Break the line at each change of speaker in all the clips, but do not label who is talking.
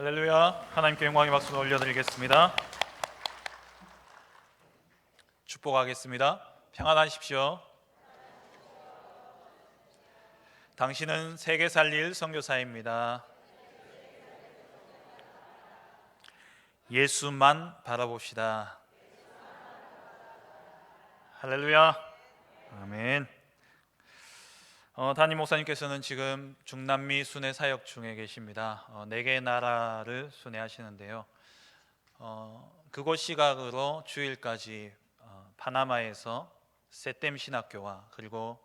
할렐루야. 하나님께 영광의 박수를 올려드리겠습니다. 축복하겠습니다. 평안하십시오. 당신은 세계 살릴 선교사입니다. 예수만 바라봅시다. 할렐루야. 아멘. 담임 목사님께서는 지금 중남미 순회 사역 중에 계십니다. 4개의 나라를 순회하시는데요. 그곳 시각으로 주일까지 파나마에서 세템 신학교와 그리고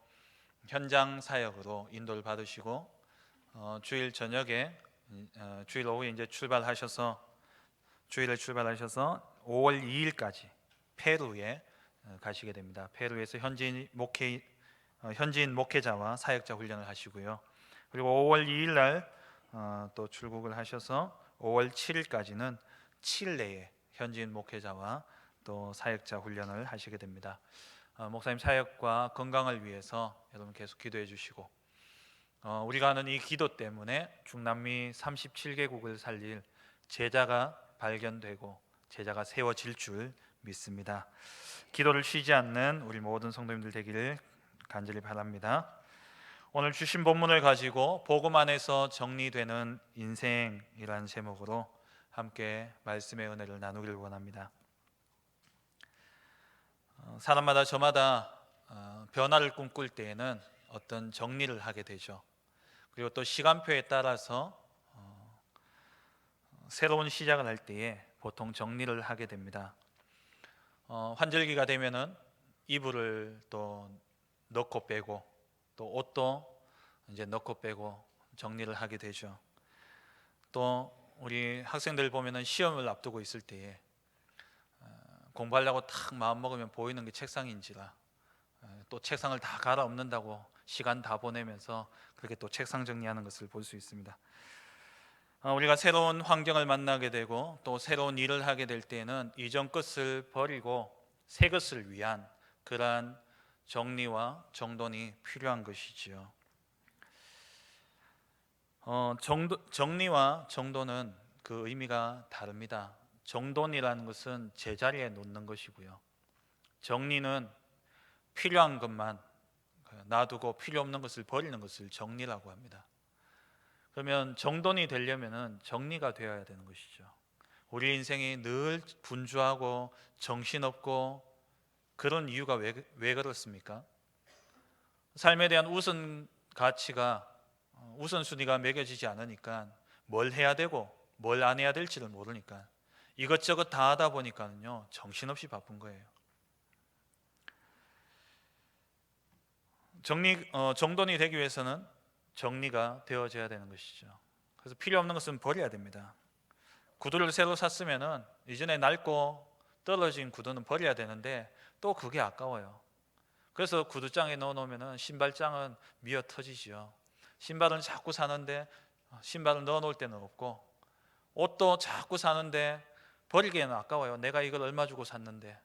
현장 사역으로 인도를 받으시고 주일 저녁에 주일 오후에 이제 주일에 출발하셔서 5월 2일까지 페루에 가시게 됩니다. 페루에서 현지인 목회자와 사역자 훈련을 하시고요. 그리고 5월 2일 날 또 출국을 하셔서 5월 7일까지는 칠레의 현지인 목회자와 또 사역자 훈련을 하시게 됩니다. 목사님 사역과 건강을 위해서 여러분 계속 기도해 주시고 우리가 하는 이 기도 때문에 중남미 37개국을 살릴 제자가 발견되고 제자가 세워질 줄 믿습니다. 기도를 쉬지 않는 우리 모든 성도님들 되기를 간절히 바랍니다. 오늘 주신 본문을 가지고 복음 안에서 정리되는 인생이라는 제목으로 함께 말씀의 은혜를 나누기를 원합니다. 사람마다 저마다 변화를 꿈꿀 때에는 어떤 정리를 하게 되죠. 그리고 또 시간표에 따라서 새로운 시작을 할 때에 보통 정리를 하게 됩니다. 환절기가 되면은 이불을 또 넣고 빼고 또 옷도 이제 넣고 빼고 정리를 하게 되죠. 또 우리 학생들 보면은 시험을 앞두고 있을 때에 공부하려고 탁 마음 먹으면 보이는 게 책상인지라 또 책상을 다 갈아엎는다고 시간 다 보내면서 그렇게 또 책상 정리하는 것을 볼 수 있습니다. 우리가 새로운 환경을 만나게 되고 또 새로운 일을 하게 될 때에는 이전 것을 버리고 새 것을 위한 그러한 정리와 정돈이 필요한 것이지요. 정리와 정돈은 그 의미가 다릅니다. 정돈이라는 것은 제자리에 놓는 것이고요. 정리는 필요한 것만 놔두고 필요 없는 것을 버리는 것을 정리라고 합니다. 그러면 정돈이 되려면 정리가 되어야 되는 것이죠. 우리 인생이 늘 분주하고 정신없고 그런 이유가 왜 그렇습니까? 삶에 대한 우선순위가 매겨지지 않으니까 뭘 해야 되고 뭘 안 해야 될지를 모르니까 이것저것 다 하다 보니까요 정신없이 바쁜 거예요. 정돈이 되기 위해서는 정리가 되어져야 되는 것이죠. 그래서 필요 없는 것은 버려야 됩니다. 구두를 새로 샀으면은 이전에 낡고 떨어진 구두는 버려야 되는데 또 그게 아까워요. 그래서 구두장에 넣어놓으면 신발장은 미어 터지지요. 신발은 자꾸 사는데 신발을 넣어놓을 때는 없고 옷도 자꾸 사는데 버리기에는 아까워요. 내가 이걸 얼마 주고 샀는데.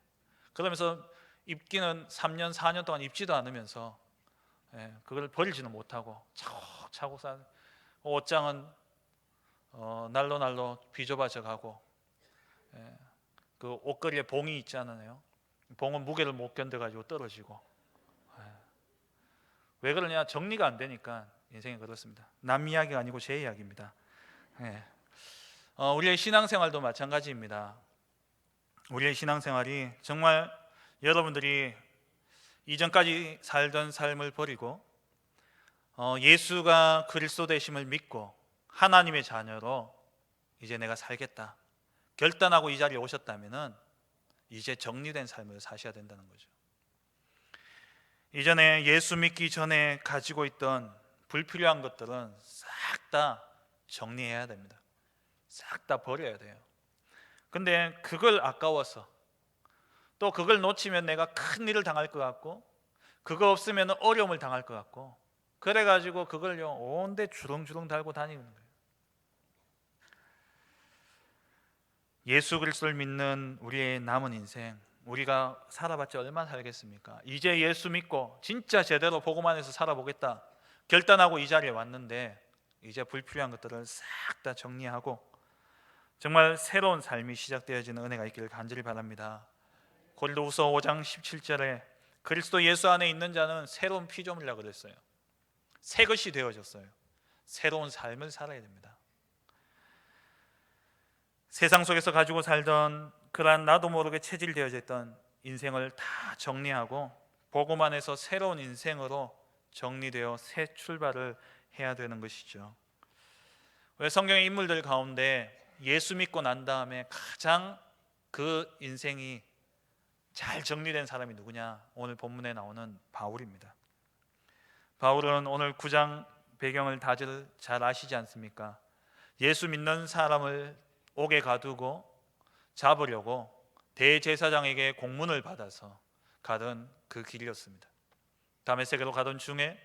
그러면서 입기는 3년 4년 동안 입지도 않으면서 그걸 버리지는 못하고 차곡차곡 사는 옷장은 날로 비좁아져 가고 그 옷걸이에 봉이 있잖아요. 봉은 무게를 못 견뎌가지고 떨어지고 왜 그러냐? 정리가 안 되니까 인생이 그렇습니다. 남 이야기가 아니고 제 이야기입니다. 우리의 신앙생활도 마찬가지입니다. 우리의 신앙생활이 정말 여러분들이 이전까지 살던 삶을 버리고 예수가 그리스도 되심을 믿고 하나님의 자녀로 이제 내가 살겠다 결단하고 이 자리에 오셨다면은 이제 정리된 삶을 사셔야 된다는 거죠. 이전에 예수 믿기 전에 가지고 있던 불필요한 것들은 싹 다 정리해야 됩니다. 싹 다 버려야 돼요. 근데 그걸 아까워서 또 그걸 놓치면 내가 큰 일을 당할 것 같고 그거 없으면 어려움을 당할 것 같고 그래가지고 그걸요 온데 주렁주렁 달고 다니는 거예요. 예수 그리스도를 믿는 우리의 남은 인생 우리가 살아봤자 얼마나 살겠습니까? 이제 예수 믿고 진짜 제대로 복음 안에서 살아보겠다 결단하고 이 자리에 왔는데 이제 불필요한 것들을 싹 다 정리하고 정말 새로운 삶이 시작되어지는 은혜가 있기를 간절히 바랍니다. 고린도후서 5장 17절에 그리스도 예수 안에 있는 자는 새로운 피조물이라 그랬어요. 새 것이 되어졌어요. 새로운 삶을 살아야 됩니다. 세상 속에서 가지고 살던 그러한 나도 모르게 체질되어져 있던 인생을 다 정리하고 복음 안에서 새로운 인생으로 정리되어 새 출발을 해야 되는 것이죠. 왜 성경의 인물들 가운데 예수 믿고 난 다음에 가장 그 인생이 잘 정리된 사람이 누구냐? 오늘 본문에 나오는 바울입니다. 바울은 오늘 9장 배경을 다들 잘 아시지 않습니까? 예수 믿는 사람을 옥에 가두고 잡으려고 대제사장에게 공문을 받아서 가던 그 길이었습니다. 다메섹으로 가던 중에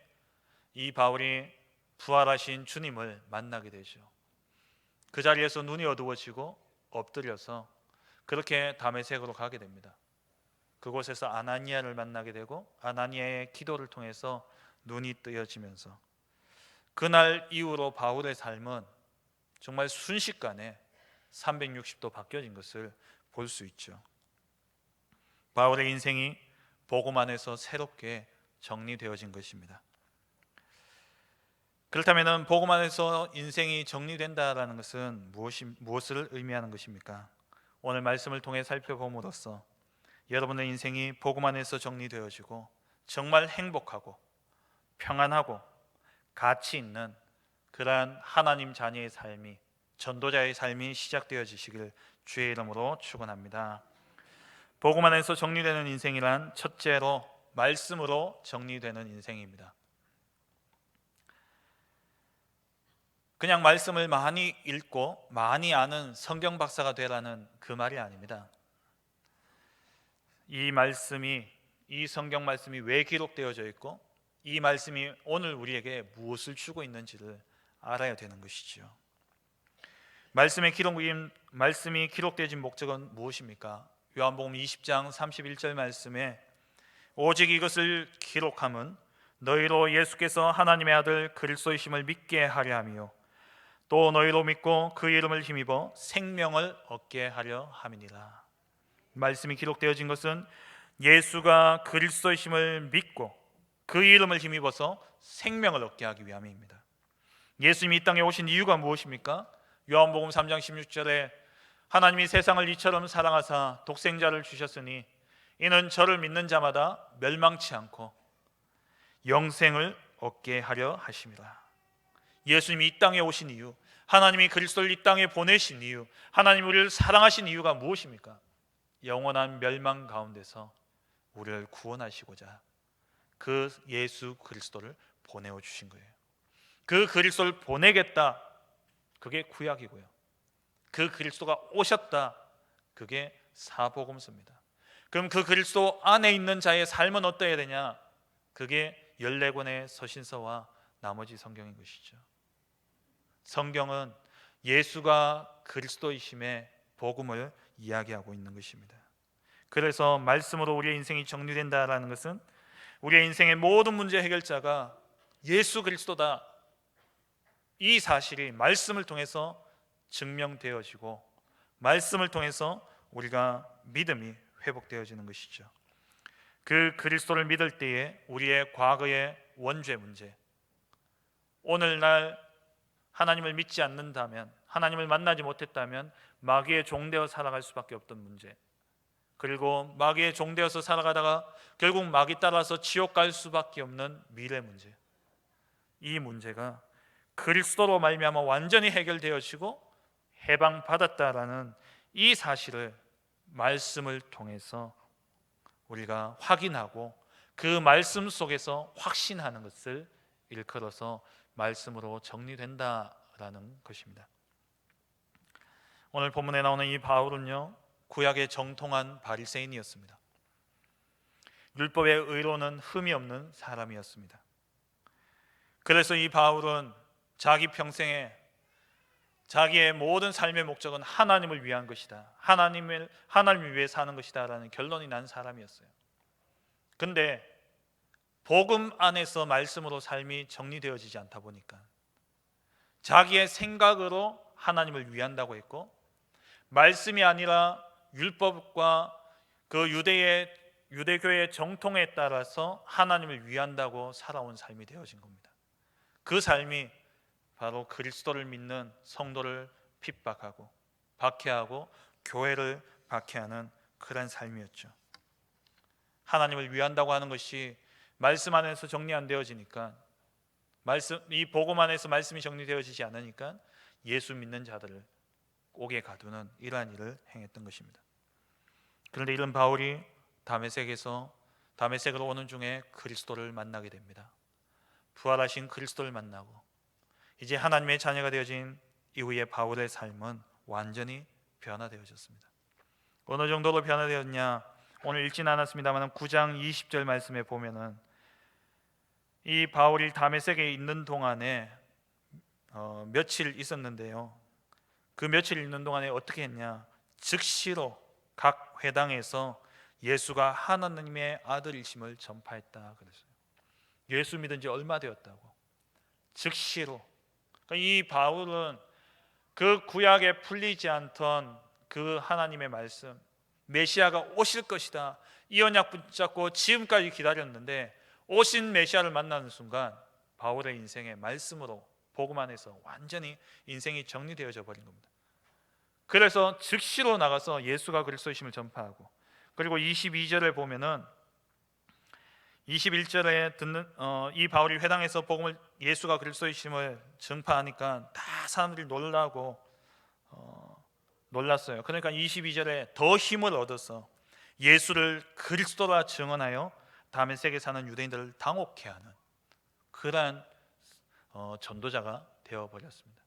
이 바울이 부활하신 주님을 만나게 되죠. 그 자리에서 눈이 어두워지고 엎드려서 그렇게 다메섹으로 가게 됩니다. 그곳에서 아나니아를 만나게 되고 아나니아의 기도를 통해서 눈이 뜨여지면서 그날 이후로 바울의 삶은 정말 순식간에 360도 바뀌어진 것을 볼 수 있죠. 바울의 인생이 복음 안에서 새롭게 정리되어진 것입니다. 그렇다면 복음 안에서 인생이 정리된다라는 것은 무엇을 의미하는 것입니까? 오늘 말씀을 통해 살펴봄으로써 여러분의 인생이 복음 안에서 정리되어지고 정말 행복하고 평안하고 가치 있는 그러한 하나님 자녀의 삶이, 전도자의 삶이 시작되어지시길 주의 이름으로 축원합니다. 복음 안에서 정리되는 인생이란 첫째로 말씀으로 정리되는 인생입니다. 그냥 말씀을 많이 읽고 많이 아는 성경 박사가 되라는 그 말이 아닙니다. 이 성경 말씀이 왜 기록되어져 있고 이 말씀이 오늘 우리에게 무엇을 주고 있는지를 알아야 되는 것이죠. 말씀이 기록되어진 목적은 무엇입니까? 요한복음 20장 31절 말씀에 오직 이것을 기록함은 너희로 예수께서 하나님의 아들 그리스도이심을 믿게 하려 함이요 또 너희로 믿고 그 이름을 힘입어 생명을 얻게 하려 함이니라. 말씀이 기록되어진 것은 예수가 그리스도이심을 믿고 그 이름을 힘입어서 생명을 얻게 하기 위함입니다. 예수님이 이 땅에 오신 이유가 무엇입니까? 요한복음 3장 16절에 하나님이 세상을 이처럼 사랑하사 독생자를 주셨으니 이는 저를 믿는 자마다 멸망치 않고 영생을 얻게 하려 하심이라. 예수님이 이 땅에 오신 이유, 하나님이 그리스도를 이 땅에 보내신 이유, 하나님이 우리를 사랑하신 이유가 무엇입니까? 영원한 멸망 가운데서 우리를 구원하시고자 그 예수 그리스도를 보내어 주신 거예요. 그 그리스도를 보내겠다, 그게 구약이고요. 그 그리스도가 오셨다, 그게 사복음서입니다. 그럼 그 그리스도 안에 있는 자의 삶은 어떠해야 되냐? 그게 14권의 서신서와 나머지 성경인 것이죠. 성경은 예수가 그리스도이심의 복음을 이야기하고 있는 것입니다. 그래서 말씀으로 우리의 인생이 정리된다라는 것은 우리의 인생의 모든 문제 해결자가 예수 그리스도다, 이 사실이 말씀을 통해서 증명되어지고 말씀을 통해서 우리가 믿음이 회복되어지는 것이죠. 그 그리스도를 믿을 때에 우리의 과거의 원죄 문제, 오늘날 하나님을 믿지 않는다면, 하나님을 만나지 못했다면 마귀의 종되어 살아갈 수밖에 없던 문제, 그리고 마귀의 종되어서 살아가다가 결국 마귀 따라서 지옥 갈 수밖에 없는 미래 문제, 이 문제가 그리스도로 말미암아 완전히 해결되어지고 해방받았다라는 이 사실을 말씀을 통해서 우리가 확인하고 그 말씀 속에서 확신하는 것을 일컬어서 말씀으로 정리된다라는 것입니다. 오늘 본문에 나오는 이 바울은요, 구약의 정통한 바리새인이었습니다. 율법의 의로는 흠이 없는 사람이었습니다. 그래서 이 바울은 자기 평생에 자기의 모든 삶의 목적은 하나님을 위한 것이다, 하나님을 위해 사는 것이다 라는 결론이 난 사람이었어요. 근데 복음 안에서 말씀으로 삶이 정리되어지지 않다 보니까 자기의 생각으로 하나님을 위한다고 했고 말씀이 아니라 율법과 그 유대교의 정통에 따라서 하나님을 위한다고 살아온 삶이 되어진 겁니다. 그 삶이 바로 그리스도를 믿는 성도를 핍박하고 박해하고 교회를 박해하는 그런 삶이었죠. 하나님을 위한다고 하는 것이 말씀 안에서 정리 안 되어지니까, 이 복음 안에서 말씀이 정리되어지지 않으니까 예수 믿는 자들을 옥에 가두는 이러한 일을 행했던 것입니다. 그런데 이런 바울이 다메섹으로 오는 중에 그리스도를 만나게 됩니다. 부활하신 그리스도를 만나고 이제 하나님의 자녀가 되어진 이후에 바울의 삶은 완전히 변화되어졌습니다. 어느 정도로 변화되었냐? 오늘 읽지는 않았습니다만 9장 20절 말씀에 보면은 이 바울이 다메섹에 있는 동안에 며칠 있었는데요. 그 며칠 있는 동안에 어떻게 했냐? 즉시로 각 회당에서 예수가 하나님의 아들이심을 전파했다 그랬어요. 예수 믿은 지 얼마 되었다고? 즉시로. 그러니까 이 바울은 그 구약에 풀리지 않던 그 하나님의 말씀, 메시아가 오실 것이다, 이 언약 붙잡고 지금까지 기다렸는데 오신 메시아를 만나는 순간 바울의 인생에 말씀으로, 복음 안에서 완전히 인생이 정리되어져 버린 겁니다. 그래서 즉시로 나가서 예수가 그리스도이심을 전파하고, 그리고 22절에 보면은 21절에 듣는 이 바울이 회당에서 복음을, 예수가 그리스도이심을 전파하니까 다 사람들이 놀랐어요. 그러니까 22절에 더 힘을 얻어서 예수를 그리스도라 증언하여 다메섹에 사는 유대인들을 당혹해 하는 그러한 전도자가 되어버렸습니다.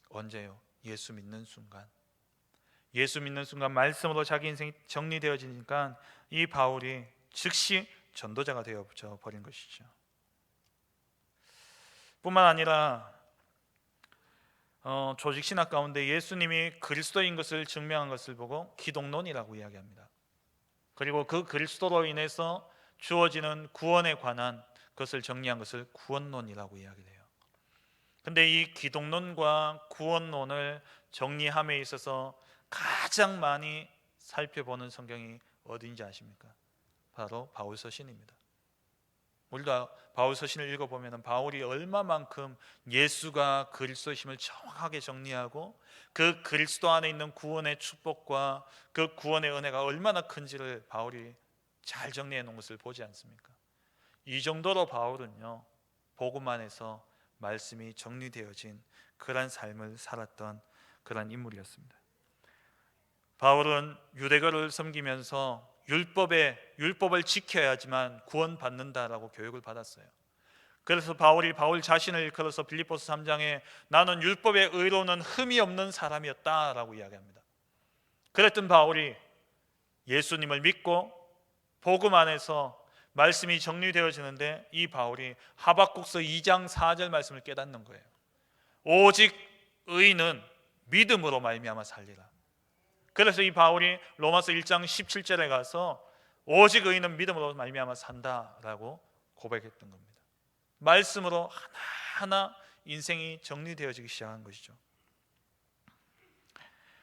언제요? 예수 믿는 순간. 예수 믿는 순간 말씀으로 자기 인생이 정리되어지니까 이 바울이 즉시 전도자가 되어져 버린 것이죠. 뿐만 아니라 조직 신학 가운데 예수님이 그리스도인 것을 증명한 것을 보고 기독론이라고 이야기합니다. 그리고 그 그리스도로 인해서 주어지는 구원에 관한 것을 정리한 것을 구원론이라고 이야기해요. 근데 이 기독론과 구원론을 정리함에 있어서 가장 많이 살펴보는 성경이 어디인지 아십니까? 바로 바울서신입니다. 우리가 바울서신을 읽어보면 바울이 얼마만큼 예수가 그리스도이심을 정확하게 정리하고 그 그리스도 안에 있는 구원의 축복과 그 구원의 은혜가 얼마나 큰지를 바울이 잘 정리해 놓은 것을 보지 않습니까? 이 정도로 바울은요, 복음 안에서 말씀이 정리되어진 그런 삶을 살았던 그런 인물이었습니다. 바울은 유대교를 섬기면서 율법을 지켜야지만 구원받는다라고 교육을 받았어요. 그래서 바울 자신을 일컬어서 빌립보서 3장에 나는 율법의 의로는 흠이 없는 사람이었다라고 이야기합니다. 그랬던 바울이 예수님을 믿고 복음 안에서 말씀이 정리되어지는데 이 바울이 하박국서 2장 4절 말씀을 깨닫는 거예요. 오직 의인은 믿음으로 말미암아 살리라. 그래서 이 바울이 로마서 1장 17절에 가서 오직 의인은 믿음으로 말미암아 산다라고 고백했던 겁니다. 말씀으로 하나하나 인생이 정리되어지기 시작한 것이죠.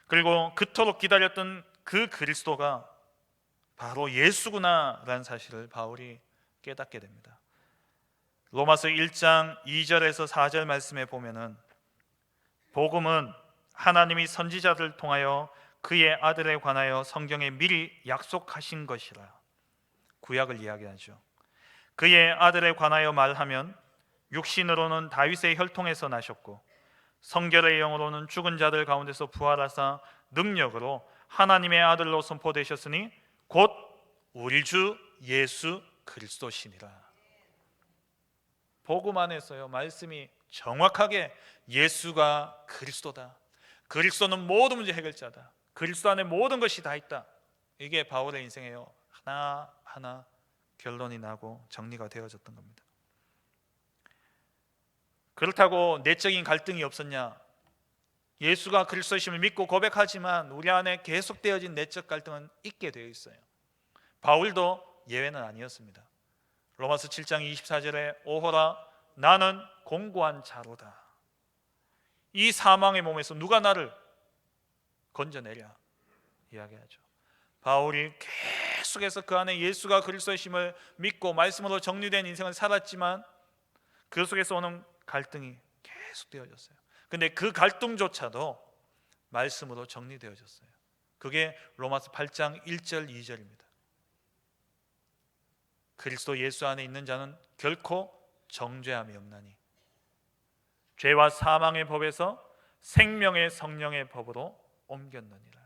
그리고 그토록 기다렸던 그 그리스도가 바로 예수구나라는 사실을 바울이 깨닫게 됩니다. 로마서 1장 2절에서 4절 말씀에 보면은 복음은 하나님이 선지자들을 통하여 그의 아들에 관하여 성경에 미리 약속하신 것이라. 구약을 이야기하죠. 그의 아들에 관하여 말하면 육신으로는 다윗의 혈통에서 나셨고 성결의 영으로는 죽은 자들 가운데서 부활하사 능력으로 하나님의 아들로 선포되셨으니 곧 우리 주 예수 그리스도시니라. 복음 안에서요, 말씀이 정확하게 예수가 그리스도다, 그리스도는 모든 문제 해결자다, 그리스도 안에 모든 것이 다 있다, 이게 바울의 인생에요 하나하나 결론이 나고 정리가 되어졌던 겁니다. 그렇다고 내적인 갈등이 없었냐? 예수가 그리스도이심을 믿고 고백하지만 우리 안에 계속되어진 내적 갈등은 있게 되어 있어요. 바울도 예외는 아니었습니다. 로마서 7장 24절에 오호라 나는 공고한 자로다. 이 사망의 몸에서 누가 나를 건져내랴 이야기하죠. 바울이 계속해서 그 안에 예수가 그리스도의 심을 믿고 말씀으로 정리된 인생을 살았지만 그 속에서 오는 갈등이 계속 되어졌어요. 근데 그 갈등조차도 말씀으로 정리되어졌어요. 그게 로마서 8장 1절 2절입니다. 그리스도 예수 안에 있는 자는 결코 정죄함이 없나니 죄와 사망의 법에서 생명의 성령의 법으로 옮겼느니라.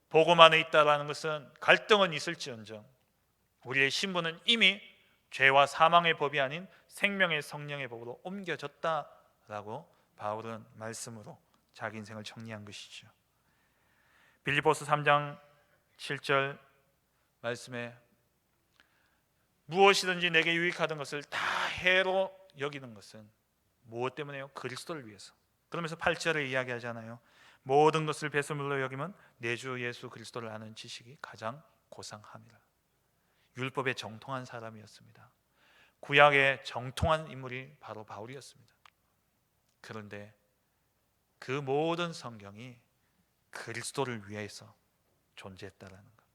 복음 안에 있다라는 것은 갈등은 있을지언정 우리의 신분은 이미 죄와 사망의 법이 아닌 생명의 성령의 법으로 옮겨졌다라고 바울은 말씀으로 자기 인생을 정리한 것이죠. 빌립보서 3장 7절 말씀에 무엇이든지 내게 유익하던 것을 다 해로 여기는 것은 무엇 때문에요? 그리스도를 위해서. 그러면서 8절에 이야기하잖아요. 모든 것을 배설물로 여기면 내 주 예수 그리스도를 아는 지식이 가장 고상함이라. 율법에 정통한 사람이었습니다. 구약에 정통한 인물이 바로 바울이었습니다. 그런데 그 모든 성경이 그리스도를 위해서 존재했다라는 것,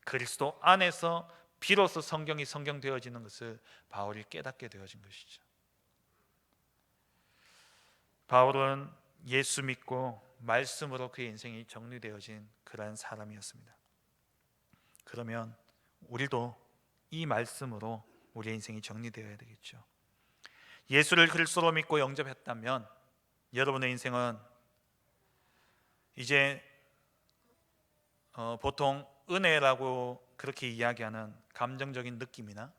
그리스도 안에서 비로소 성경이 성경되어지는 것을 바울이 깨닫게 되어진 것이죠. 바울은 예수 믿고 말씀으로 그의 인생이 정리되어진 그러한 사람이었습니다. 그러면 우리도 이 말씀으로 우리의 인생이 정리되어야 되겠죠. 예수를 그리스도로 믿고 영접했다면 여러분의 인생은 이제 보통 은혜라고 그렇게 이야기하는 감정적인 느낌이나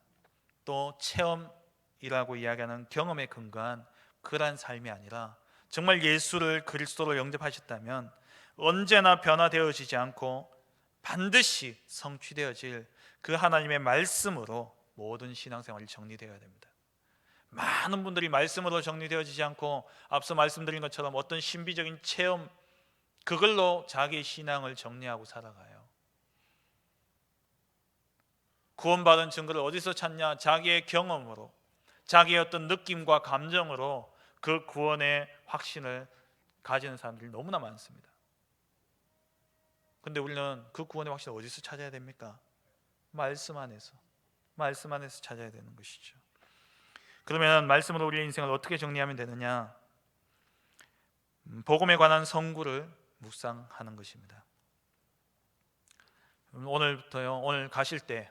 또 체험이라고 이야기하는 경험에 근거한 그러한 삶이 아니라 정말 예수를 그리스도로 영접하셨다면 언제나 변화되어지지 않고 반드시 성취되어질 그 하나님의 말씀으로 모든 신앙생활이 정리되어야 됩니다. 많은 분들이 말씀으로 정리되어지지 않고 앞서 말씀드린 것처럼 어떤 신비적인 체험 그걸로 자기 신앙을 정리하고 살아가요. 구원받은 증거를 어디서 찾냐? 자기의 경험으로, 자기의 어떤 느낌과 감정으로 그 구원의 확신을 가지는 사람들이 너무나 많습니다. 근데 우리는 그 구원의 확신을 어디서 찾아야 됩니까? 말씀 안에서 찾아야 되는 것이죠. 그러면 말씀으로 우리의 인생을 어떻게 정리하면 되느냐? 복음에 관한 성구를 묵상하는 것입니다. 오늘부터요, 오늘 가실 때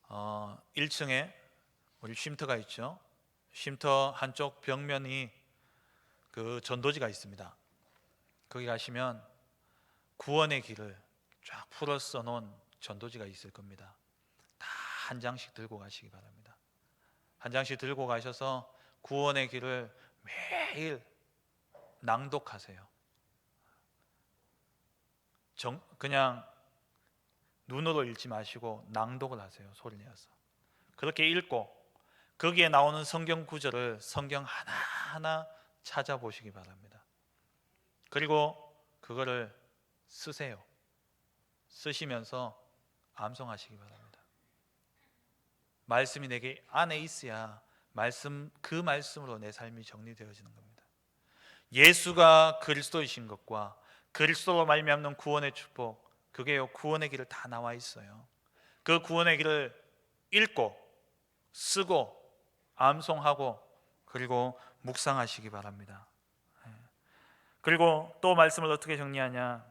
1층에 우리 쉼터가 있죠. 쉼터 한쪽 벽면이 그 전도지가 있습니다. 거기 가시면 구원의 길을 쫙 풀어 써놓은 전도지가 있을 겁니다. 다 한 장씩 들고 가시기 바랍니다. 한 장씩 들고 가셔서 구원의 길을 매일 낭독하세요. 그냥 눈으로 읽지 마시고 낭독을 하세요. 소리 내어서. 그렇게 읽고 거기에 나오는 성경 구절을 성경 하나하나 찾아보시기 바랍니다. 그리고 그거를 쓰세요. 쓰시면서 암송하시기 바랍니다. 말씀이 내게 안에 있어야 그 말씀으로 내 삶이 정리되어지는 겁니다. 예수가 그리스도이신 것과 그리스도로 말미암는 구원의 축복, 그게요, 구원의 길을 다 나와 있어요. 그 구원의 길을 읽고 쓰고 암송하고 그리고 묵상하시기 바랍니다. 그리고 또 말씀을 어떻게 정리하냐?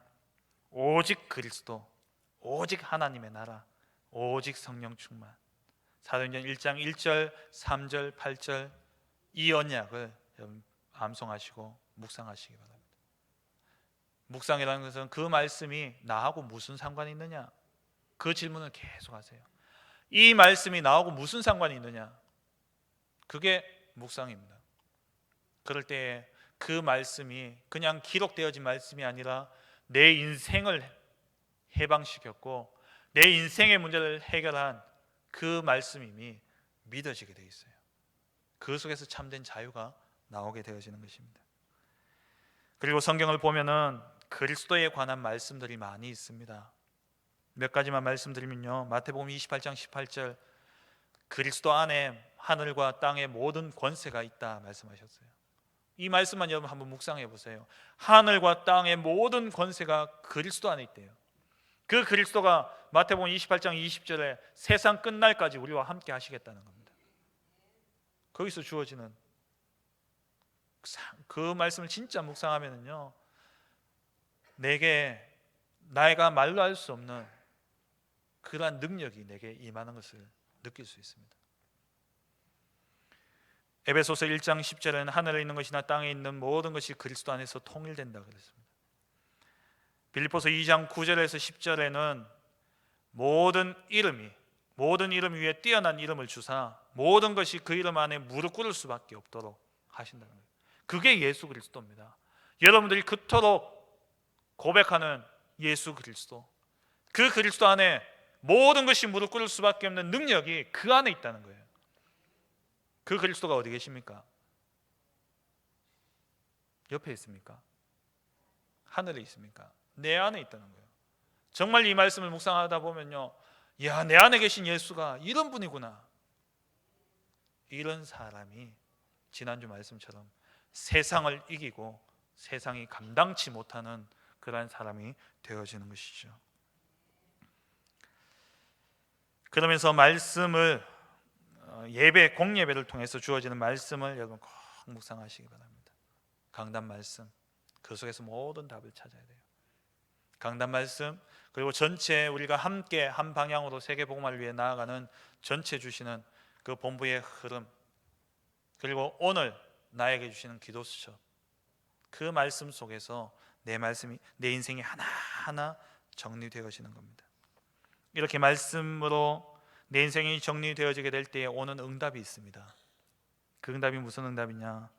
오직 그리스도, 오직 하나님의 나라, 오직 성령 충만. 사도행전 1장 1절, 3절, 8절 이 언약을 암송하시고 묵상하시기 바랍니다. 묵상이라는 것은 그 말씀이 나하고 무슨 상관이 있느냐? 그 질문을 계속 하세요. 이 말씀이 나하고 무슨 상관이 있느냐? 그게 묵상입니다. 그럴 때 그 말씀이 그냥 기록되어진 말씀이 아니라 내 인생을 해방시켰고 내 인생의 문제를 해결한 그 말씀임이 믿어지게 되어 있어요. 그 속에서 참된 자유가 나오게 되어지는 것입니다. 그리고 성경을 보면은 그리스도에 관한 말씀들이 많이 있습니다. 몇 가지만 말씀드리면요, 마태복음 28장 18절 그리스도 안에 하늘과 땅의 모든 권세가 있다 말씀하셨어요. 이 말씀만 여러분 한번 묵상해 보세요. 하늘과 땅의 모든 권세가 그리스도 안에 있대요. 그 그리스도가 마태복음 28장 20절에 세상 끝날까지 우리와 함께 하시겠다는 겁니다. 거기서 주어지는 그 말씀을 진짜 묵상하면요, 내게 내가 말로 할 수 없는 그러한 능력이 내게 임하는 것을 느낄 수 있습니다. 에베소서 1장 10절에는 하늘에 있는 것이나 땅에 있는 모든 것이 그리스도 안에서 통일된다 그랬습니다. 빌립보서 2장 9절에서 10절에는 모든 이름 위에 뛰어난 이름을 주사 모든 것이 그 이름 안에 무릎 꿇을 수밖에 없도록 하신다는 거예요. 그게 예수 그리스도입니다. 여러분들이 그토록 고백하는 예수 그리스도, 그 그리스도 안에 모든 것이 무릎 꿇을 수밖에 없는 능력이 그 안에 있다는 거예요. 그 그리스도가 어디 계십니까? 옆에 있습니까? 하늘에 있습니까? 내 안에 있다는 거예요. 정말 이 말씀을 묵상하다 보면요, 야, 내 안에 계신 예수가 이런 분이구나. 이런 사람이 지난주 말씀처럼 세상을 이기고 세상이 감당치 못하는 그러한 사람이 되어지는 것이죠. 그러면서 말씀을 예배, 공예배를 통해서 주어지는 말씀을 여러분 꼭 묵상하시기 바랍니다. 강단 말씀, 그 속에서 모든 답을 찾아야 돼요. 강단 말씀, 그리고 전체 우리가 함께 한 방향으로 세계복음화를 위해 나아가는 전체 주시는 그 본부의 흐름, 그리고 오늘 나에게 주시는 기도 수첩, 그 말씀 속에서 내 말씀이, 내 인생이 하나하나 정리되어지는 겁니다. 이렇게 말씀으로 내 인생이 정리되어지게 될 때에 오는 응답이 있습니다. 그 응답이 무슨 응답이냐?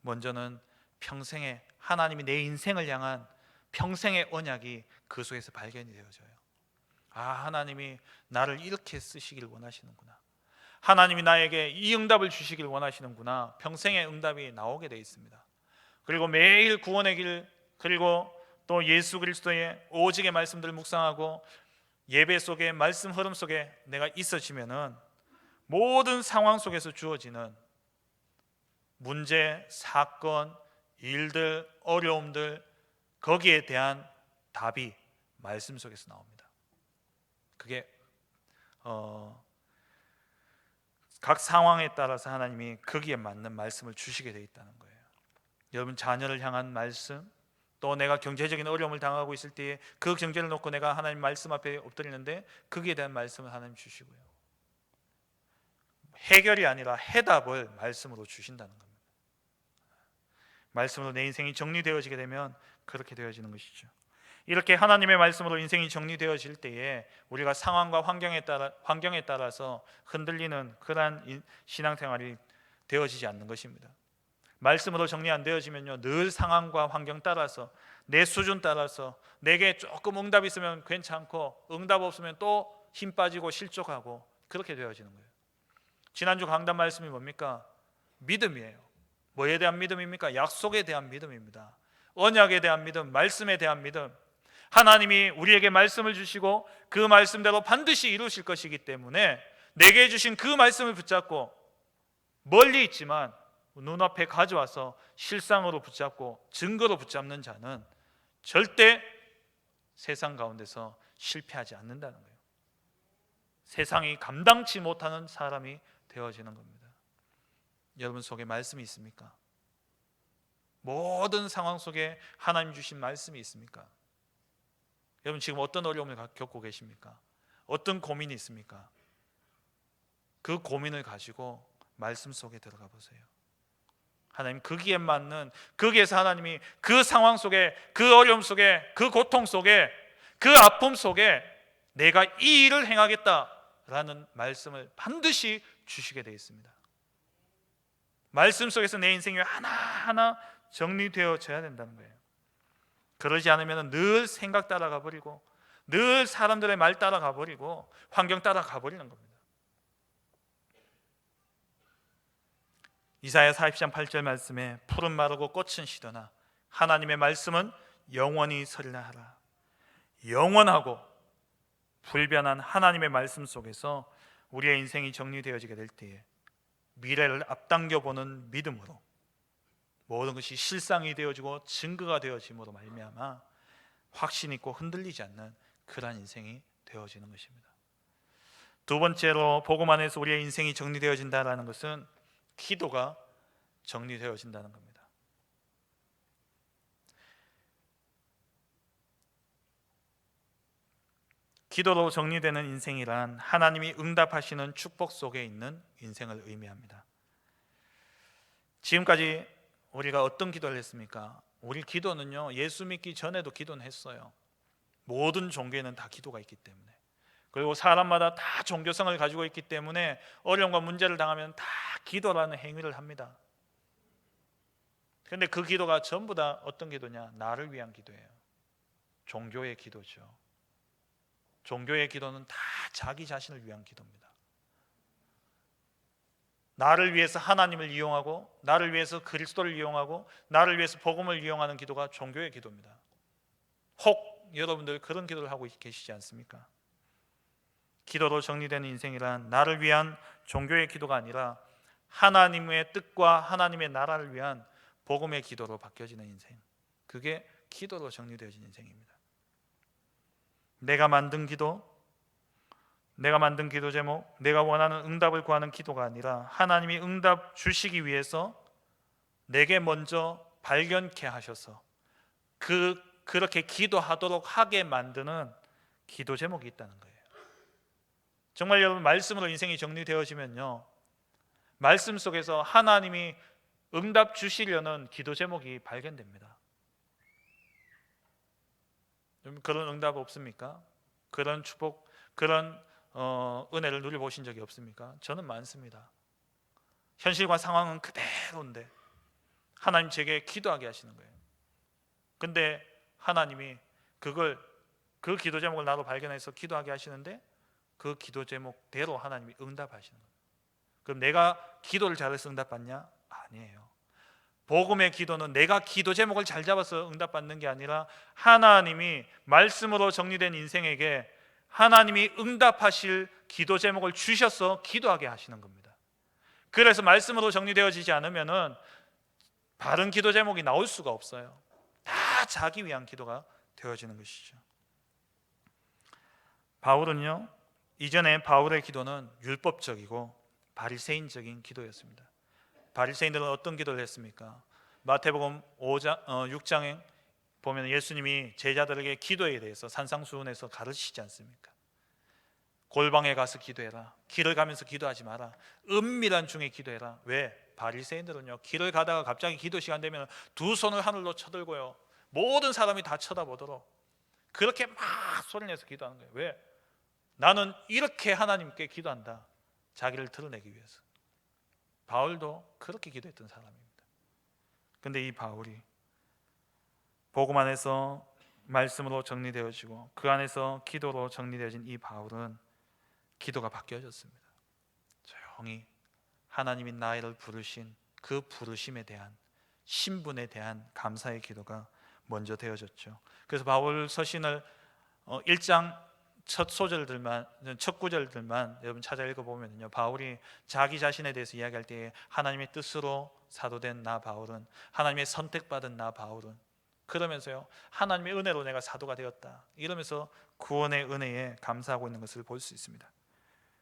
먼저는 평생에 하나님이 내 인생을 향한 평생의 언약이 그 속에서 발견이 되어져요. 아, 하나님이 나를 이렇게 쓰시길 원하시는구나. 하나님이 나에게 이 응답을 주시길 원하시는구나. 평생의 응답이 나오게 되어 있습니다. 그리고 매일 구원의 길, 그리고 또 예수 그리스도의 오직의 말씀들을 묵상하고 예배 속에 말씀 흐름 속에 내가 있어지면은 모든 상황 속에서 주어지는 문제, 사건, 일들, 어려움들, 거기에 대한 답이 말씀 속에서 나옵니다. 그게 각 상황에 따라서 하나님이 거기에 맞는 말씀을 주시게 되어 있다는 거예요. 여러분 자녀를 향한 말씀, 또 내가 경제적인 어려움을 당하고 있을 때에 그 경제를 놓고 내가 하나님 말씀 앞에 엎드리는데 거기에 대한 말씀을 하나님 주시고요, 해결이 아니라 해답을 말씀으로 주신다는 겁니다. 말씀으로 내 인생이 정리되어지게 되면 그렇게 되어지는 것이죠. 이렇게 하나님의 말씀으로 인생이 정리되어질 때에 우리가 상황과 환경에 따라서 흔들리는 그러한 신앙생활이 되어지지 않는 것입니다. 말씀으로 정리 안 되어지면요, 늘 상황과 환경 따라서 내 수준 따라서 내게 조금 응답 있으면 괜찮고 응답 없으면 또 힘 빠지고 실족하고 그렇게 되어지는 거예요. 지난주 강단 말씀이 뭡니까? 믿음이에요. 뭐에 대한 믿음입니까? 약속에 대한 믿음입니다. 언약에 대한 믿음, 말씀에 대한 믿음. 하나님이 우리에게 말씀을 주시고 그 말씀대로 반드시 이루실 것이기 때문에 내게 주신 그 말씀을 붙잡고 멀리 있지만 눈앞에 가져와서 실상으로 붙잡고 증거로 붙잡는 자는 절대 세상 가운데서 실패하지 않는다는 거예요. 세상이 감당치 못하는 사람이 되어지는 겁니다. 여러분 속에 말씀이 있습니까? 모든 상황 속에 하나님 주신 말씀이 있습니까? 여러분 지금 어떤 어려움을 겪고 계십니까? 어떤 고민이 있습니까? 그 고민을 가지고 말씀 속에 들어가 보세요. 하나님 거기에 맞는, 거기에서 하나님이 그 상황 속에, 그 어려움 속에, 그 고통 속에, 그 아픔 속에 내가 이 일을 행하겠다라는 말씀을 반드시 주시게 되어 있습니다. 말씀 속에서 내 인생이 하나하나 정리되어져야 된다는 거예요. 그러지 않으면 늘 생각 따라가 버리고 늘 사람들의 말 따라가 버리고 환경 따라가 버리는 겁니다. 이사야 40장 8절 말씀에 푸른 마르고 꽃은 시드나 하나님의 말씀은 영원히 서리라 하라. 영원하고 불변한 하나님의 말씀 속에서 우리의 인생이 정리되어지게 될 때에 미래를 앞당겨 보는 믿음으로 모든 것이 실상이 되어지고 증거가 되어짐으로 말미암아 확신 있고 흔들리지 않는 그러한 인생이 되어지는 것입니다. 두 번째로 복음 안에서 우리의 인생이 정리되어진다는 것은 기도가 정리되어진다는 겁니다. 기도로 정리되는 인생이란 하나님이 응답하시는 축복 속에 있는 인생을 의미합니다. 지금까지 우리가 어떤 기도를 했습니까? 우리 기도는요, 예수 믿기 전에도 기도는 했어요. 모든 종교에는 다 기도가 있기 때문에, 그리고 사람마다 다 종교성을 가지고 있기 때문에 어려움과 문제를 당하면 다 기도라는 행위를 합니다. 그런데 그 기도가 전부 다 어떤 기도냐? 나를 위한 기도예요. 종교의 기도죠. 종교의 기도는 다 자기 자신을 위한 기도입니다. 나를 위해서 하나님을 이용하고, 나를 위해서 그리스도를 이용하고, 나를 위해서 복음을 이용하는 기도가 종교의 기도입니다. 혹 여러분들 그런 기도를 하고 계시지 않습니까? 기도로 정리되는 인생이란 나를 위한 종교의 기도가 아니라 하나님의 뜻과 하나님의 나라를 위한 복음의 기도로 바뀌어지는 인생, 그게 기도로 정리되어진 인생입니다. 내가 만든 기도, 내가 만든 기도 제목, 내가 원하는 응답을 구하는 기도가 아니라 하나님이 응답 주시기 위해서 내게 먼저 발견케 하셔서 그렇게 기도하도록 하게 만드는 기도 제목이 있다는 거예요. 정말 여러분, 말씀으로 인생이 정리되어지면요, 말씀 속에서 하나님이 응답 주시려는 기도 제목이 발견됩니다. 그런 응답 없습니까? 그런 축복, 그런 은혜를 누려보신 적이 없습니까? 저는 많습니다. 현실과 상황은 그대로인데 하나님 제게 기도하게 하시는 거예요. 근데 하나님이 그 기도 제목을 나도 발견해서 기도하게 하시는데 그 기도 제목대로 하나님이 응답하시는 거예요. 그럼 내가 기도를 잘해서 응답받냐? 아니에요. 복음의 기도는 내가 기도 제목을 잘 잡아서 응답받는 게 아니라 하나님이 말씀으로 정리된 인생에게 하나님이 응답하실 기도 제목을 주셔서 기도하게 하시는 겁니다. 그래서 말씀으로 정리되어지지 않으면은 바른 기도 제목이 나올 수가 없어요. 다 자기 위한 기도가 되어지는 것이죠. 바울은요, 이전에 바울의 기도는 율법적이고 바리새인적인 기도였습니다. 바리새인들은 어떤 기도를 했습니까? 마태복음 6장에 보면 예수님이 제자들에게 기도에 대해서 산상수훈에서 가르치지 않습니까? 골방에 가서 기도해라, 길을 가면서 기도하지 마라, 은밀한 중에 기도해라. 왜? 바리새인들은요, 길을 가다가 갑자기 기도 시간 되면 두 손을 하늘로 쳐들고요, 모든 사람이 다 쳐다보도록 그렇게 막 소리내서 기도하는 거예요. 왜? 나는 이렇게 하나님께 기도한다, 자기를 드러내기 위해서. 바울도 그렇게 기도했던 사람입니다. 근데 이 바울이 복음 안에서 말씀으로 정리되어지고 그 안에서 기도로 정리되어진 이 바울은 기도가 바뀌어졌습니다. 조용히 하나님이 나를 부르신 그 부르심에 대한, 신분에 대한 감사의 기도가 먼저 되어졌죠. 그래서 바울 서신을 1장 첫 소절들만, 첫 구절들만 여러분 찾아 읽어보면요, 바울이 자기 자신에 대해서 이야기할 때에 하나님의 뜻으로 사도된 나 바울은, 하나님의 선택받은 나 바울은, 그러면서요, 하나님의 은혜로 내가 사도가 되었다, 이러면서 구원의 은혜에 감사하고 있는 것을 볼 수 있습니다.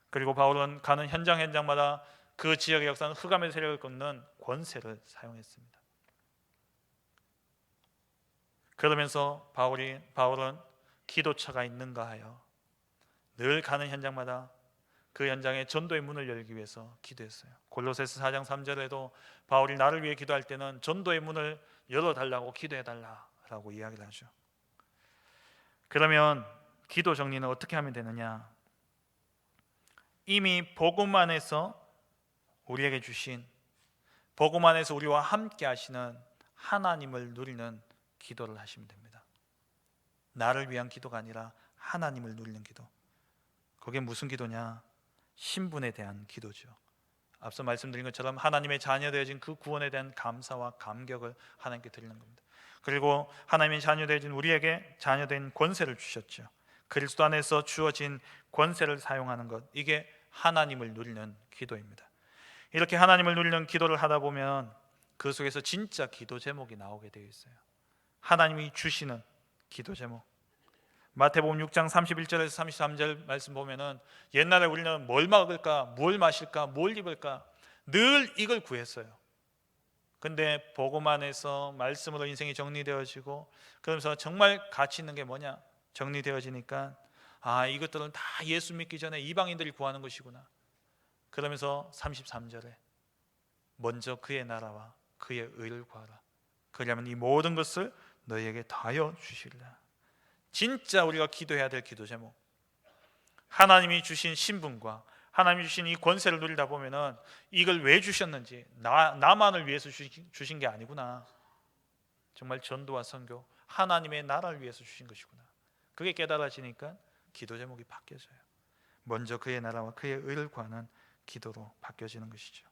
그리고 바울은 가는 현장마다 그 지역의 역사는 흑암의 세력을 꺾는 권세를 사용했습니다. 그러면서 바울은 기도처가 있는가 하여 늘 가는 현장마다 그 현장에 전도의 문을 열기 위해서 기도했어요. 골로새서 4장 3절에도 바울이 나를 위해 기도할 때는 전도의 문을 열어달라고 기도해달라고 이야기를 하죠. 그러면 기도 정리는 어떻게 하면 되느냐? 이미 복음 안에서 우리에게 주신, 복음 안에서 우리와 함께 하시는 하나님을 누리는 기도를 하시면 됩니다. 나를 위한 기도가 아니라 하나님을 누리는 기도. 그게 무슨 기도냐? 신분에 대한 기도죠. 앞서 말씀드린 것처럼 하나님의 자녀 되어진 그 구원에 대한 감사와 감격을 하나님께 드리는 겁니다. 그리고 하나님의 자녀 되어진 우리에게 자녀된 권세를 주셨죠. 그리스도 안에서 주어진 권세를 사용하는 것, 이게 하나님을 누리는 기도입니다. 이렇게 하나님을 누리는 기도를 하다 보면 그 속에서 진짜 기도 제목이 나오게 되어 있어요. 하나님이 주시는 기도 제목. 마태복음 6장 31절에서 33절 말씀 보면은 옛날에 우리는 뭘 먹을까, 뭘 마실까, 뭘 입을까 늘 이걸 구했어요. 근데 복음 안에서 말씀으로 인생이 정리되어지고, 그러면서 정말 가치 있는 게 뭐냐 정리되어지니까, 이것들은 다 예수 믿기 전에 이방인들이 구하는 것이구나. 그러면서 33절에 먼저 그의 나라와 그의 의를 구하라. 그러면 이 모든 것을 너희에게 더하여 주시리라. 진짜 우리가 기도해야 될 기도 제목. 하나님이 주신 신분과 하나님이 주신 이 권세를 누리다 보면은 이걸 왜 주셨는지, 나만을 위해서 주신 게 아니구나. 정말 전도와 선교, 하나님의 나라를 위해서 주신 것이구나. 그게 깨달아지니까 기도 제목이 바뀌어져요. 먼저 그의 나라와 그의 의를 구하는 기도로 바뀌어지는 것이죠.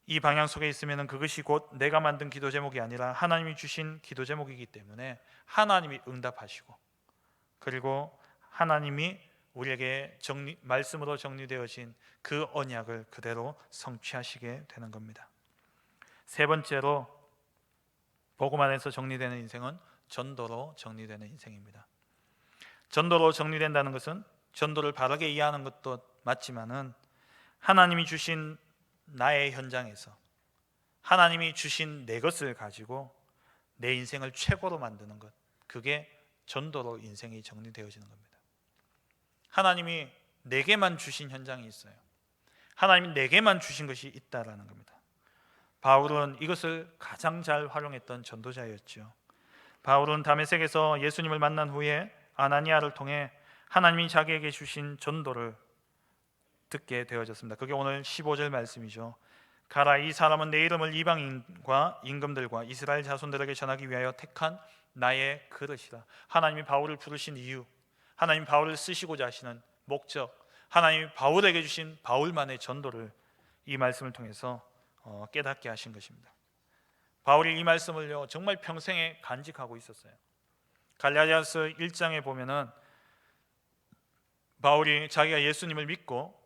이 방향 속에 있으면 그것이 곧 내가 만든 기도 제목이 아니라 하나님이 주신 기도 제목이기 때문에 하나님이 응답하시고, 그리고 하나님이 우리에게 말씀으로 정리되어진 그 언약을 그대로 성취하시게 되는 겁니다. 세 번째로 복음 안에서 정리되는 인생은 전도로 정리되는 인생입니다. 전도로 정리된다는 것은 전도를 바르게 이해하는 것도 맞지만은 하나님이 주신 나의 현장에서 하나님이 주신 내 것을 가지고 내 인생을 최고로 만드는 것, 그게 전도로 인생이 정리되어지는 겁니다. 하나님이 내게만 주신 현장이 있어요. 하나님이 내게만 주신 것이 있다라는 겁니다. 바울은 이것을 가장 잘 활용했던 전도자였죠. 바울은 다메섹에서 예수님을 만난 후에 아나니아를 통해 하나님이 자기에게 주신 전도를 듣게 되어졌습니다. 그게 오늘 15절 말씀이죠. 가라, 이 사람은 내 이름을 이방인과 임금들과 이스라엘 자손들에게 전하기 위하여 택한 나의 그릇이라. 하나님이 바울을 부르신 이유, 하나님 바울을 쓰시고자 하시는 목적, 하나님이 바울에게 주신 바울만의 전도를 이 말씀을 통해서 깨닫게 하신 것입니다. 바울이 이 말씀을요 정말 평생에 간직하고 있었어요. 갈라디아서 1장에 보면은 바울이 자기가 예수님을 믿고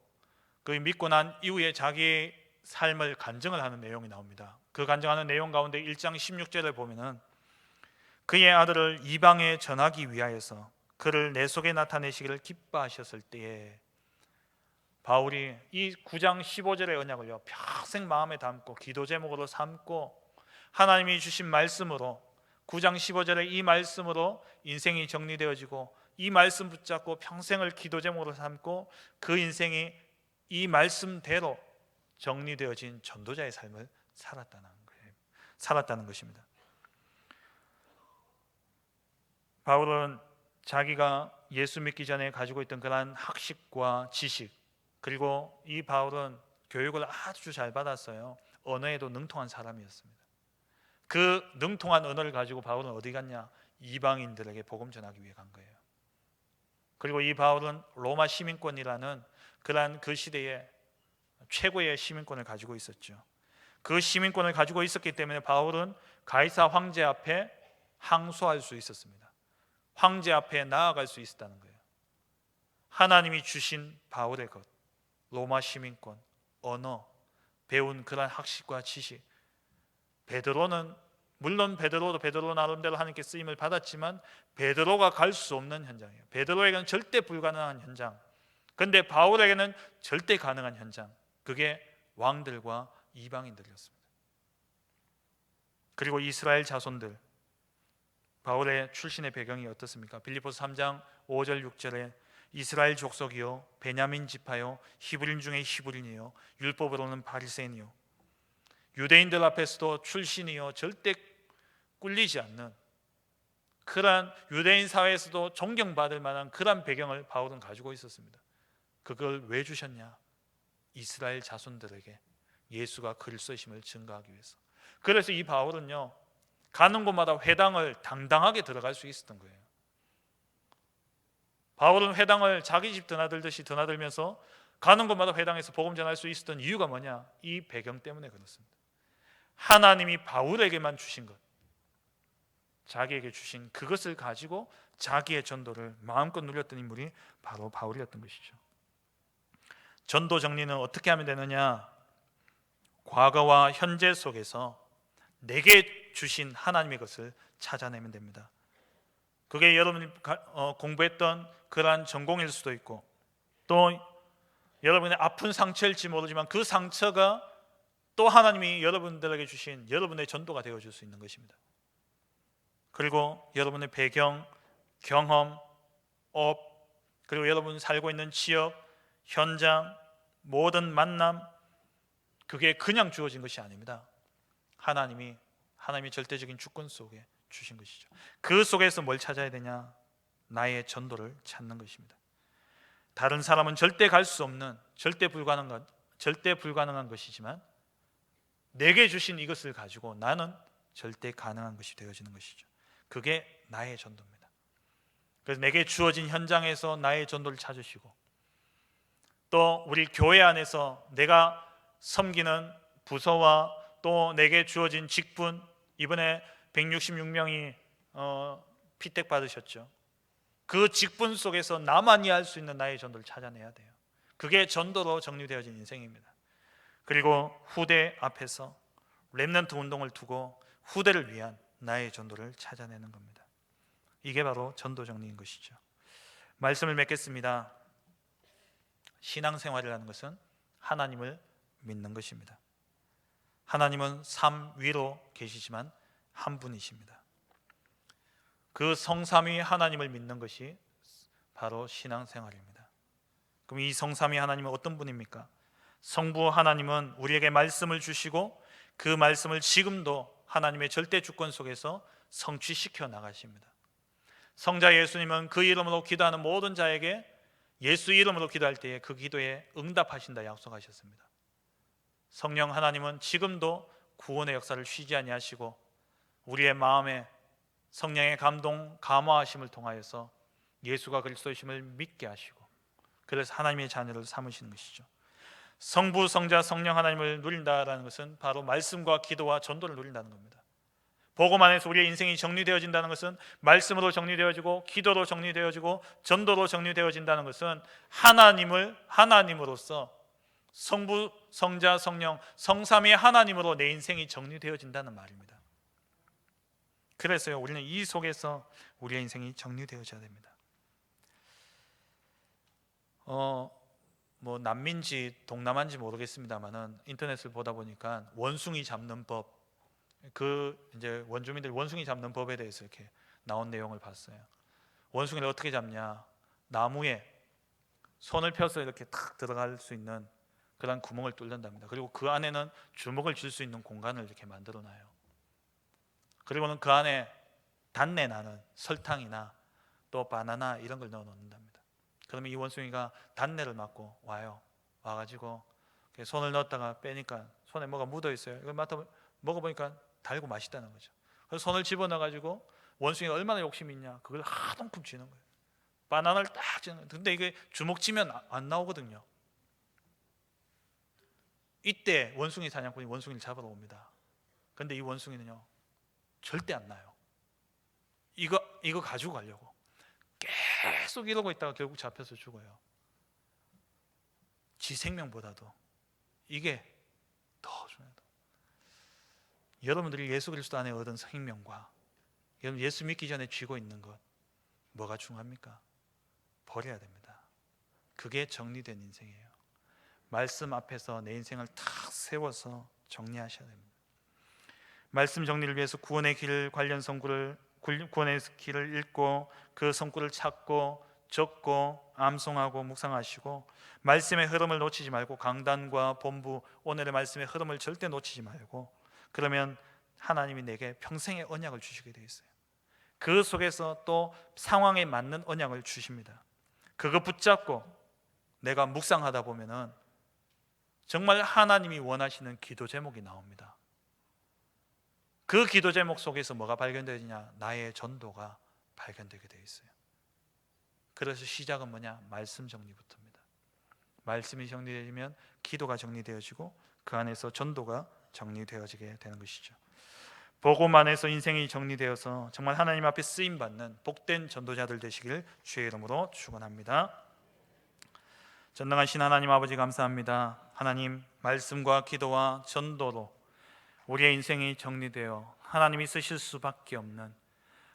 그 믿고 난 이후에 자기의 삶을 간증을 하는 내용이 나옵니다. 그 간증하는 내용 가운데 1장 16절을 보면은 그의 아들을 이방에 전하기 위하여서 그를 내 속에 나타내시기를 기뻐하셨을 때에, 바울이 이 9장 15절의 언약을요 평생 마음에 담고 기도 제목으로 삼고 하나님이 주신 말씀으로 9장 15절의 이 말씀으로 인생이 정리되어지고 이 말씀 붙잡고 평생을 기도 제목으로 삼고 그 인생이 이 말씀대로 정리되어진 전도자의 삶을 살았다는 것입니다. 바울은 자기가 예수 믿기 전에 가지고 있던 그러한 학식과 지식, 그리고 이 바울은 교육을 아주 잘 받았어요. 언어에도 능통한 사람이었습니다. 그 능통한 언어를 가지고 바울은 어디 갔냐? 이방인들에게 복음 전하기 위해 간 거예요. 그리고 이 바울은 로마 시민권이라는 그러한 그 시대의 최고의 시민권을 가지고 있었죠. 그 시민권을 가지고 있었기 때문에 바울은 가이사 황제 앞에 항소할 수 있었습니다. 황제 앞에 나아갈 수 있었다는 거예요. 하나님이 주신 바울의 것, 로마 시민권, 언어, 배운 그러한 학식과 지식. 베드로는 물론 베드로 나름대로 하나님께 쓰임을 받았지만 베드로가 갈 수 없는 현장이에요. 베드로에게는 절대 불가능한 현장. 그런데 바울에게는 절대 가능한 현장. 그게 왕들과 이방인들이었습니다. 그리고 이스라엘 자손들, 바울의 출신의 배경이 어떻습니까? 빌립보서 3장 5절 6절에 이스라엘 족속이요 베냐민 지파요 히브리인 중에 히브리인이요 율법으로는 바리새인이요, 유대인들 앞에서도 출신이요 절대 꿀리지 않는 그러한 유대인 사회에서도 존경받을 만한 그러한 배경을 바울은 가지고 있었습니다. 그걸 왜 주셨냐? 이스라엘 자손들에게 예수가 그리스도이심을 증거하기 위해서. 그래서 이 바울은요 가는 곳마다 회당을 당당하게 들어갈 수 있었던 거예요. 바울은 회당을 자기 집 드나들듯이 드나들면서 가는 곳마다 회당에서 복음 전할 수 있었던 이유가 뭐냐? 이 배경 때문에 그렇습니다. 하나님이 바울에게만 주신 것, 자기에게 주신 그것을 가지고 자기의 전도를 마음껏 누렸던 인물이 바로 바울이었던 것이죠. 전도 정리는 어떻게 하면 되느냐? 과거와 현재 속에서 내게 주신 하나님의 것을 찾아내면 됩니다. 그게 여러분이 공부했던 그러한 전공일 수도 있고, 또 여러분의 아픈 상처일지 모르지만 그 상처가 또 하나님이 여러분들에게 주신 여러분의 전도가 되어줄 수 있는 것입니다. 그리고 여러분의 배경, 경험, 업, 그리고 여러분 살고 있는 지역, 현장, 모든 만남, 그게 그냥 주어진 것이 아닙니다. 하나님이 절대적인 주권 속에 주신 것이죠. 그 속에서 뭘 찾아야 되냐? 나의 전도를 찾는 것입니다. 다른 사람은 절대 갈 수 없는, 절대 불가능한 것이지만 내게 주신 이것을 가지고 나는 절대 가능한 것이 되어지는 것이죠. 그게 나의 전도입니다. 그래서 내게 주어진 현장에서 나의 전도를 찾으시고, 또 우리 교회 안에서 내가 섬기는 부서와 또 내게 주어진 직분, 이번에 166명이 피택 받으셨죠. 그 직분 속에서 나만이 할 수 있는 나의 전도를 찾아내야 돼요. 그게 전도로 정리되어진 인생입니다. 그리고 후대 앞에서 렘넌트 운동을 두고 후대를 위한 나의 전도를 찾아내는 겁니다. 이게 바로 전도 정리인 것이죠. 말씀을 맺겠습니다. 신앙생활이라는 것은 하나님을 믿는 것입니다. 하나님은 삶 위로 계시지만 한 분이십니다. 그 성삼위 하나님을 믿는 것이 바로 신앙생활입니다. 그럼 이 성삼위 하나님은 어떤 분입니까? 성부 하나님은 우리에게 말씀을 주시고 그 말씀을 지금도 하나님의 절대 주권 속에서 성취시켜 나가십니다. 성자 예수님은 그 이름으로 기도하는 모든 자에게 예수 이름으로 기도할 때에 그 기도에 응답하신다 약속하셨습니다. 성령 하나님은 지금도 구원의 역사를 쉬지 아니하시고 우리의 마음에 성령의 감동, 감화하심을 통하여서 예수가 그리스도이심을 믿게 하시고, 그래서 하나님의 자녀를 삼으시는 것이죠. 성부, 성자, 성령 하나님을 누린다라는 것은 바로 말씀과 기도와 전도를 누린다는 겁니다. 복음 안에서 우리의 인생이 정리되어진다는 것은 말씀으로 정리되어지고 기도로 정리되어지고 전도로 정리되어진다는 것은 하나님으로서 성부, 성자, 성령, 성삼위의 하나님으로 내 인생이 정리되어진다는 말입니다. 그래서요, 우리는 이 속에서 우리의 인생이 정리되어져야 됩니다. 남미인지 동남아인지 모르겠습니다만은 인터넷을 보다 보니까 원숭이 잡는 법, 이제 원주민들 원숭이 잡는 법에 대해서 이렇게 나온 내용을 봤어요. 원숭이를 어떻게 잡냐? 나무에 손을 펴서 이렇게 탁 들어갈 수 있는 그런 구멍을 뚫는답니다. 그리고 그 안에는 주먹을 쥘 수 있는 공간을 이렇게 만들어 놔요. 그리고는 그 안에 단내 나는 설탕이나 또 바나나 이런 걸 넣어 놓는답니다. 그러면 이 원숭이가 단내를 맡고 와요. 와가지고 손을 넣었다가 빼니까 손에 뭐가 묻어 있어요. 이걸 먹어보니까 달고 맛있다는 거죠. 그래서 손을 집어넣어가지고 원숭이가 얼마나 욕심이 있냐, 그걸 한 움큼 쥐는 거예요. 바나나를 딱 쥐는 거예요. 근데 이게 주먹 쥐면 안 나오거든요. 이때 원숭이 사냥꾼이 원숭이를 잡으러 옵니다. 근데 이 원숭이는요 절대 안 나요. 이거 가지고 가려고 계속 이러고 있다가 결국 잡혀서 죽어요. 지 생명보다도 이게 더 중요하다. 여러분들이 예수 그리스도 안에 얻은 생명과 여러분 예수 믿기 전에 쥐고 있는 것, 뭐가 중요합니까? 버려야 됩니다. 그게 정리된 인생이에요. 말씀 앞에서 내 인생을 탁 세워서 정리하셔야 됩니다. 말씀 정리를 위해서 구원의 길 관련 성구를 읽고 그 성구를 찾고 적고 암송하고 묵상하시고, 말씀의 흐름을 놓치지 말고 강단과 본부, 오늘의 말씀의 흐름을 절대 놓치지 말고, 그러면 하나님이 내게 평생의 언약을 주시게 되어 있어요. 그 속에서 또 상황에 맞는 언약을 주십니다. 그거 붙잡고 내가 묵상하다 보면은 정말 하나님이 원하시는 기도 제목이 나옵니다. 그 기도 제목 속에서 뭐가 발견되느냐? 나의 전도가 발견되게 되어 있어요. 그래서 시작은 뭐냐? 말씀 정리부터입니다. 말씀이 정리되면 기도가 정리되어지고 그 안에서 전도가 정리되어지게 되는 것이죠. 복음 안에서 인생이 정리되어서 정말 하나님 앞에 쓰임받는 복된 전도자들 되시길 주의 이름으로 축원합니다. 전능하신 하나님 아버지 감사합니다. 하나님 말씀과 기도와 전도로 우리의 인생이 정리되어 하나님이 쓰실 수밖에 없는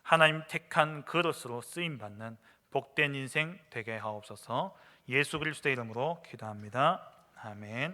하나님 택한 그릇으로 쓰임받는 복된 인생 되게 하옵소서. 예수 그리스도의 이름으로 기도합니다. 아멘.